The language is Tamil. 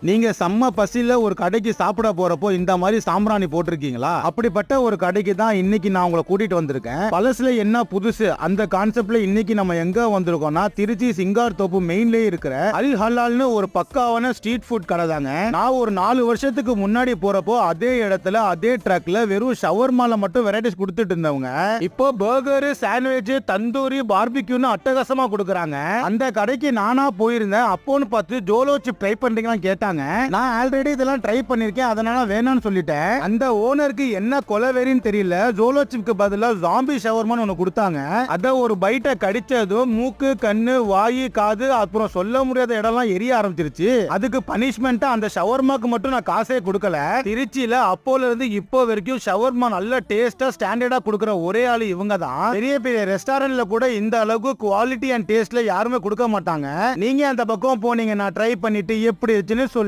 நீங்க செம்ம பசியில ஒரு கடைக்கு சாப்பிட போறப்போ இந்த மாதிரி சாம்பிராணி போட்டிருக்கீங்களா? அப்படிப்பட்ட ஒரு கடைக்கு தான் இன்னைக்கு நான் உங்களை கூட்டிட்டு வந்திருக்கேன். பழசுல என்ன புதுசு அந்த கான்செப்ட்ல இன்னைக்கு நம்ம எங்க வந்திருக்கோம்னா திருச்சி சிங்கார் தோப்பு மெயின்லயே இருக்கிற அல் ஹலால்னு ஒரு பக்காவான ஸ்ட்ரீட் ஃபுட் கடை தாங்க. நான் ஒரு 4 வருஷத்துக்கு முன்னாடி போறப்போ அதே இடத்துல அதே ட்ரக்ல வெறும் ஷவர்மால மட்டும் வெரைட்டிஸ் கொடுத்துட்டு இருந்தவங்க இப்போ பர்கர், சாண்ட்விச், தந்தூரி, பார்பிக்யூன்னு அட்டகாசமா கொடுக்குறாங்க. அந்த கடைக்கு நானா போயிருந்தேன். அப்போன்னு பார்த்து ஜோலோ சிப் ட்ரை பண்றீங்களான்னு கேட்டாங்க. நான் ஆல்ரெடி இதெல்லாம் ட்ரை பண்ணிருக்கேன், அதனால வேணாம்னு சொல்லிட்டேன். அந்த ஓனருக்கு என்ன கொலவெறின்னு தெரியல, ஜோலோ சிப்க்கு பதிலா ஜாம்பி ஷவர்மான்னு ஒன்னு கொடுத்தாங்க. அத ஒரு பைட்டை கடிச்சதும் மூக்கு, கண்ணு, வாயு, காது அப்புறம் சொல்ல முடியாத இடம்லாம் எரிய ஆரம்பிச்சிருச்சு. அதுக்கு பனிஷ்மெண்டா அந்த ஷவர்மாக்கு மட்டும் நான் காசே கொடுக்கல. திருச்சியில அப்போல இருந்து இப்போ வரைக்கும் ஷவர்மா நல்ல டேஸ்டா ஸ்டாண்டர்டா கொடுக்குற ஒரே ஆளு இவங்க தான். பெரிய பெரிய ரெஸ்டாரண்ட்ல கூட இந்த அளவுக்கு குவாலிட்டி அண்ட் டேஸ்ட்ல யாருமே கொடுக்க மாட்டாங்க. நீங்க அந்த பக்கம் போனீங்க, நான் ட்ரை பண்ணிட்டு எப்படி இருந்துச்சுன்னு